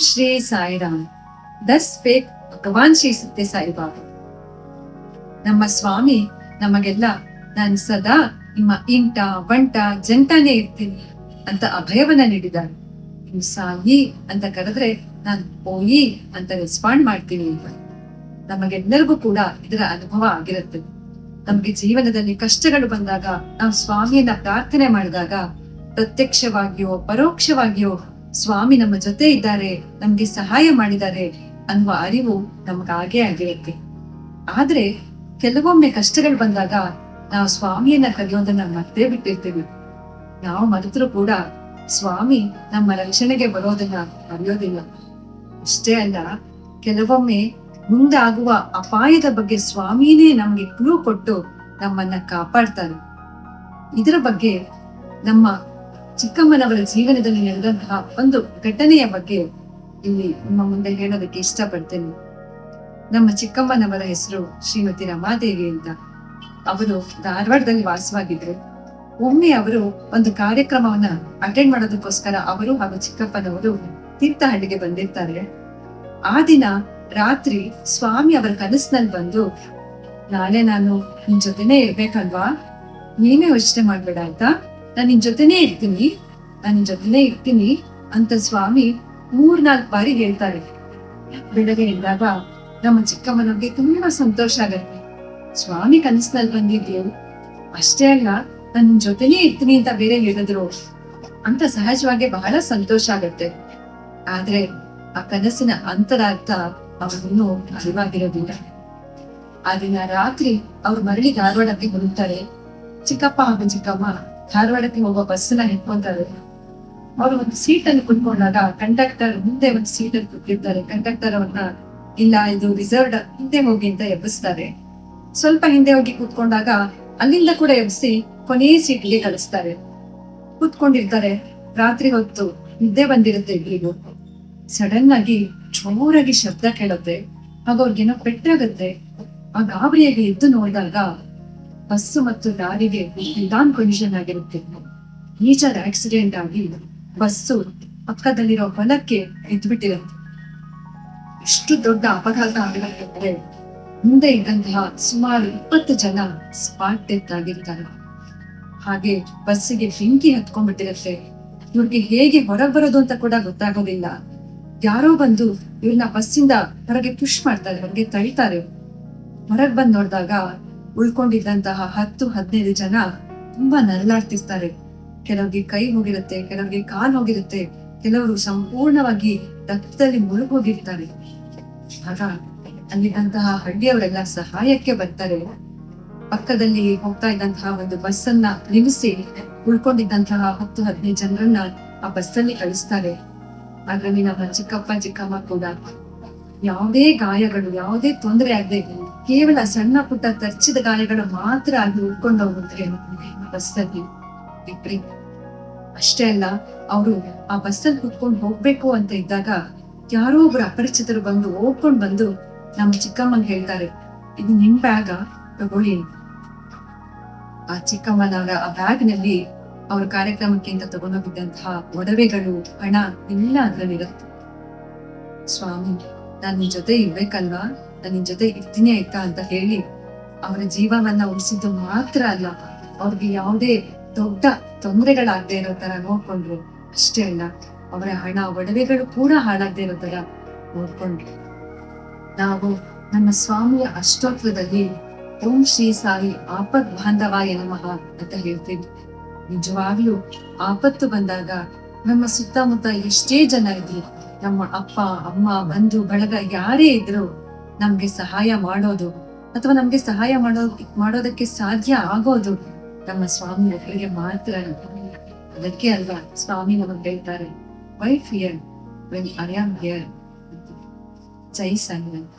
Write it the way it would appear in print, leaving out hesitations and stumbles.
ಶ್ರೀ ಸಾಯಿರಾಮ್. ದಸ್ spake ಭಗವಾನ್ ಶ್ರೀ ಸತ್ಯ ಸಾಯಿಬಾಬಾ. ನಮ್ಮ ಸ್ವಾಮಿ ನಮಗೆಲ್ಲ ನಾನು ಸದಾ ನಿಮ್ಮ ಇಂಟ ಬಂಟ ಜಂಟಾನೇ ಇರ್ತೀನಿ ಅಂತ ಅಭಯವನ್ನ ನೀಡಿದ್ದಾರೆ. ನೀವು ಸಾಯಿ ಅಂತ ಕರೆದ್ರೆ ನಾನು ಓಯಿ ಅಂತ ರೆಸ್ಪಾಂಡ್ ಮಾಡ್ತೀನಿ ಅಂತ. ನಮಗೆಲ್ಲರಿಗೂ ಕೂಡ ಇದರ ಅನುಭವ ಆಗಿರುತ್ತೆ. ನಮ್ಗೆ ಜೀವನದಲ್ಲಿ ಕಷ್ಟಗಳು ಬಂದಾಗ ನಾವು ಸ್ವಾಮಿಯನ್ನ ಪ್ರಾರ್ಥನೆ ಮಾಡಿದಾಗ ಪ್ರತ್ಯಕ್ಷವಾಗಿಯೋ ಪರೋಕ್ಷವಾಗಿಯೋ ಸ್ವಾಮಿ ನಮ್ಮ ಜೊತೆ ಇದ್ದಾರೆ, ನಮ್ಗೆ ಸಹಾಯ ಮಾಡಿದ್ದಾರೆ ಅನ್ನುವ ಅರಿವು ನಮ್ಗಾಗೇ ಆಗಿರುತ್ತೆ. ಆದ್ರೆ ಕೆಲವೊಮ್ಮೆ ಕಷ್ಟಗಳು ಬಂದಾಗ ನಾವು ಸ್ವಾಮಿಯನ್ನ ಕರೆಯೋದನ್ನ ಮರ್ತೇ ಬಿಟ್ಟಿರ್ತೀವಿ. ನಾವು ಮರೆತರೂ ಕೂಡ ಸ್ವಾಮಿ ನಮ್ಮ ರಕ್ಷಣೆಗೆ ಬರೋದನ್ನ ಮರೆಯೋದಿಲ್ಲ. ಅಷ್ಟೇ ಅಲ್ಲ, ಕೆಲವೊಮ್ಮೆ ಮುಂದಾಗುವ ಅಪಾಯದ ಬಗ್ಗೆ ಸ್ವಾಮಿನೇ ನಮ್ಗೆ ಕ್ಲೂ ಕೊಟ್ಟು ನಮ್ಮನ್ನ ಕಾಪಾಡ್ತಾರೆ. ಇದರ ಬಗ್ಗೆ ನಮ್ಮ ಚಿಕ್ಕಮ್ಮನವರ ಜೀವನದಲ್ಲಿ ನಡೆದಂತಹ ಒಂದು ಘಟನೆಯ ಬಗ್ಗೆ ಇಲ್ಲಿ ನಿಮ್ಮ ಮುಂದೆ ಹೇಳೋದಕ್ಕೆ ಇಷ್ಟಪಡ್ತೇನೆ. ನಮ್ಮ ಚಿಕ್ಕಮ್ಮನವರ ಹೆಸರು ಶ್ರೀಮತಿ ರಮಾದೇವಿ ಅಂತ. ಅವರು ಧಾರವಾಡದಲ್ಲಿ ವಾಸವಾಗಿದ್ರು. ಒಮ್ಮೆ ಅವರು ಒಂದು ಕಾರ್ಯಕ್ರಮವನ್ನ ಅಟೆಂಡ್ ಮಾಡೋದಕ್ಕೋಸ್ಕರ ಅವರು ಹಾಗೂ ಚಿಕ್ಕಪ್ಪನವರು ತೀರ್ಥಹಳ್ಳಿಗೆ ಬಂದಿರ್ತಾರೆ. ಆ ದಿನ ರಾತ್ರಿ ಸ್ವಾಮಿ ಅವರ ಕನಸಿನಲ್ಲಿ ಬಂದು, ನಾಳೆ ನಾನು ನಿನ್ ಜೊತೆನೇ ಇರ್ಬೇಕಲ್ವಾ, ನೀನೇ ಯೋಚನೆ ಮಾಡ್ಬೇಡ ಆಯ್ತಾ, ನಾನು ನಿನ್ ಜೊತೆನೇ ಇರ್ತೀನಿ ಅಂತ ಸ್ವಾಮಿ 3-4 ಬಾರಿ ಹೇಳ್ತಾರೆ. ಬೆಳಗ್ಗೆ ಎದ್ದಾಗ ನಮ್ಮ ಚಿಕ್ಕಮ್ಮನವ್ರಿಗೆ ತುಂಬಾ ಸಂತೋಷ ಆಗತ್ತೆ. ಸ್ವಾಮಿ ಕನಸಿನಲ್ಲಿ ಬಂದಿದ್ಯೋ, ಅಷ್ಟೇ ಅಲ್ಲ ನಾನು ನಿನ್ ಜೊತೆನೇ ಇರ್ತೀನಿ ಅಂತ ಬೇರೆ ಹೇಳಿದ್ರು ಅಂತ ಸಹಜವಾಗಿ ಬಹಳ ಸಂತೋಷ ಆಗತ್ತೆ. ಆದ್ರೆ ಆ ಕನಸಿನ ಅಂತರಾರ್ಥ ಅವರಿನ್ನೂ ಅರಿವಾಗಿರೋದಿಲ್ಲ. ಆ ದಿನ ರಾತ್ರಿ ಅವ್ರು ಮರಳಿ ಧಾರವಾಡಕ್ಕೆ ಬರುತ್ತಾರೆ. ಚಿಕ್ಕಪ್ಪ ಹಾಗೂ ಚಿಕ್ಕಮ್ಮ ಧಾರವಾಡಕ್ಕೆ ಹೋಗೋ ಬಸ್ಸನ್ನ ಹಿಡ್ಕೊಂತಾರೆ. ಅವರು ಒಂದು ಸೀಟಲ್ಲಿ ಕುತ್ಕೊಂಡಾಗ ಕಂಡಕ್ಟರ್ ಮುಂದೆ ಒಂದು ಸೀಟಲ್ಲಿ ಕೂತಿರ್ತಾರೆ. ಕಂಡಕ್ಟರ್ ಅವ್ರನ್ನ, ಇಲ್ಲ ಇದು ರಿಸರ್ವ್ಡ್, ಹಿಂದೆ ಹೋಗಿ ಅಂತ ಎಬ್ಬಿಸ್ತಾರೆ. ಸ್ವಲ್ಪ ಹಿಂದೆ ಹೋಗಿ ಕೂತ್ಕೊಂಡಾಗ ಅಲ್ಲಿಂದ ಕೂಡ ಎಬ್ಬಿಸಿ ಕೊನೆಯ ಸೀಟ್ಗೆ ಕಳಿಸ್ತಾರೆ. ಕೂತ್ಕೊಂಡಿರ್ತಾರೆ. ರಾತ್ರಿ ಹೊತ್ತು ನಿದ್ದೆ ಬಂದಿರುತ್ತೆ ಇಬ್ರಿಗೂ. ಸಡನ್ ಆಗಿ ಜೋರಾಗಿ ಶಬ್ದ ಕೇಳುತ್ತೆ. ಆಗ ಅವ್ರಿಗೇನೋ ಪೆಟ್ಟಾಗತ್ತೆ. ಆ ಗಾಬರಿಯಾಗಿ ಎದ್ದು ನೋಡಿದಾಗ ಬಸ್ಸು ಮತ್ತು ಲಾರಿಗೆ ನಿಧಾನ್ ಕೊಲಿಷನ್ ಆಗಿರುತ್ತೆ. ಮೇಜರ್ ಆಕ್ಸಿಡೆಂಟ್ ಆಗಿ ಬಸ್ಸು ಪಕ್ಕದಲ್ಲಿರೋ ಹೊಲಕ್ಕೆ ಎದ್ಬಿಟ್ಟಿರುತ್ತೆ. ಇಷ್ಟು ದೊಡ್ಡ ಅಪಘಾತ ಆಗಬೇಕಂದ್ರೆ ಮುಂದೆ ಇದ್ದಂತಹ ಸುಮಾರು 20 ಜನ ಸ್ಪಾಟ್ ಡೆತ್ ಆಗಿರ್ತಾರೆ. ಹಾಗೆ ಬಸ್ಸಿಗೆ ಬೆಂಕಿ ಹತ್ಕೊಂಡ್ಬಿಟ್ಟಿರುತ್ತೆ. ಇವ್ರಿಗೆ ಹೇಗೆ ಹೊರಗೆ ಬರೋದು ಅಂತ ಕೂಡ ಗೊತ್ತಾಗೋದಿಲ್ಲ. ಯಾರೋ ಬಂದು ಇವ್ರನ್ನ ಬಸ್ಸಿಂದ ಹೊರಗೆ ಪುಷ್ ಮಾಡ್ತಾರೆ, ಹೊರಗೆ ತಳ್ತಾರೆ. ಹೊರಗೆ ಬಂದ್ ನೋಡಿದಾಗ ಉಳ್ಕೊಂಡಿದ್ದಂತಹ 10-15 ಜನ ತುಂಬಾ ನರಳಾಡ್ತಿರ್ತಾರೆ. ಕೆಲವ್ರಿಗೆ ಕೈ ಹೋಗಿರುತ್ತೆ, ಕೆಲವ್ರಿಗೆ ಕಾಲ್ ಹೋಗಿರುತ್ತೆ, ಕೆಲವರು ಸಂಪೂರ್ಣವಾಗಿ ರಕ್ತದಲ್ಲಿ ಮುಳುಗೋಗಿರ್ತಾರೆ. ಆಗ ಅಲ್ಲಿದ್ದಂತಹ ಹಳ್ಳಿಯವರೆಲ್ಲ ಸಹಾಯಕ್ಕೆ ಬರ್ತಾರೆ. ಪಕ್ಕದಲ್ಲಿ ಹೋಗ್ತಾ ಇದ್ದಂತಹ ಒಂದು ಬಸ್ಸನ್ನ ನಿಲ್ಲಿಸಿ ಉಳ್ಕೊಂಡಿದ್ದಂತಹ 10-15 ಜನರನ್ನ ಆ ಬಸ್ಸಲ್ಲಿ ಕಳಿಸ್ತಾರೆ. ಅದ್ರಲ್ಲಿ ನಮ್ಮ ಚಿಕ್ಕಪ್ಪ ಚಿಕ್ಕಮ್ಮ ಕೂಡ ಯಾವುದೇ ಗಾಯಗಳು, ಯಾವುದೇ ತೊಂದರೆ ಆಗದೆ ಕೇವಲ ಸಣ್ಣ ಪುಟ್ಟ ತರ್ಚಿದ ಗಾಯಗಳು ಮಾತ್ರ ಆಗಿ ಉಳ್ಕೊಂಡು ಹೋಗುತ್ತೆ ಬಸ್ಸಲ್ಲಿ ಇಬ್ರಿ. ಅಷ್ಟೇ ಅಲ್ಲ, ಅವರು ಆ ಬಸ್ಸಲ್ಲಿ ಕುತ್ಕೊಂಡು ಹೋಗ್ಬೇಕು ಅಂತ ಇದ್ದಾಗ ಯಾರೋ ಒಬ್ರು ಅಪರಿಚಿತರು ಬಂದು ಓಡ್ಕೊಂಡ್ ಬಂದು ನಮ್ಮ ಚಿಕ್ಕಮ್ಮಂಗೆ ಹೇಳ್ತಾರೆ, ಇದು ನಿಮ್ ಬ್ಯಾಗ, ತಗೊಳ್ಳಿ. ಆ ಚಿಕ್ಕಮ್ಮನವರ ಆ ಬ್ಯಾಗ್ ನಲ್ಲಿ ಅವ್ರ ಕಾರ್ಯಕ್ರಮಕ್ಕೆ ಅಂತ ತಗೊಂಡೋಗಿದ್ದಂತಹ ಒಡವೆಗಳು, ಹಣ ಎಲ್ಲ ಅದ್ರಲ್ಲಿರುತ್ತೆ. ಸ್ವಾಮಿ, ನಾನ್ ನಿನ್ ಜೊತೆ ಇರ್ಬೇಕಲ್ವಾ, ನಾನ್ ನಿನ್ ಜೊತೆ ಇರ್ತೀನಿ ಆಯ್ತಾ ಅಂತ ಹೇಳಿ ಅವರ ಜೀವವನ್ನ ಉಳಿಸಿದ್ದು ಮಾತ್ರ ಅಲ್ಲ, ಅವ್ರಿಗೆ ಯಾವುದೇ ದೊಡ್ಡ ತೊಂದರೆಗಳಾಗದೆ ಇರೋ ತರ ನೋಡ್ಕೊಂಡ್ರು. ಅಷ್ಟೇ ಅಲ್ಲ, ಅವರ ಹಣ ಒಡವೆಗಳು ಕೂಡ ಹಾಳಾಗದೆ ಇರೋ ತರ ನೋಡ್ಕೊಂಡ್ರು. ನಾವು ನಮ್ಮ ಸ್ವಾಮಿಯ ಅಷ್ಟೋತ್ರದಲ್ಲಿ ಓಂ ಶ್ರೀ ಸಾಯಿ ಆಪದ್ ಬಾಂಧವಾಯ ನಮಃ ಅಂತ ಹೇಳ್ತೀವಿ. ನಿಜವಾಗ್ಲೂ ಆಪತ್ತು ಬಂದಾಗ ನಮ್ಮ ಸುತ್ತಮುತ್ತ ಎಷ್ಟೇ ಜನ ಇದ್ರು, ನಮ್ಮ ಅಪ್ಪ ಅಮ್ಮ ಬಂಧು ಬಳಗ ಯಾರೇ ಇದ್ರು, ನಮ್ಗೆ ಸಹಾಯ ಮಾಡೋದು ಅಥವಾ ನಮ್ಗೆ ಸಹಾಯ ಮಾಡೋದಕ್ಕೆ ಸಾಧ್ಯ ಆಗೋದು ನಮ್ಮ ಸ್ವಾಮಿ ಒಬ್ಬರಿಗೆ ಮಾತ್ರ. ಅದಕ್ಕೆ ಅಲ್ವಾ ಸ್ವಾಮಿ ನಮಗೆ ಹೇಳ್ತಾರೆ, why fear when I am here. ಜೈ ಸಾಯಿನಾಥ್.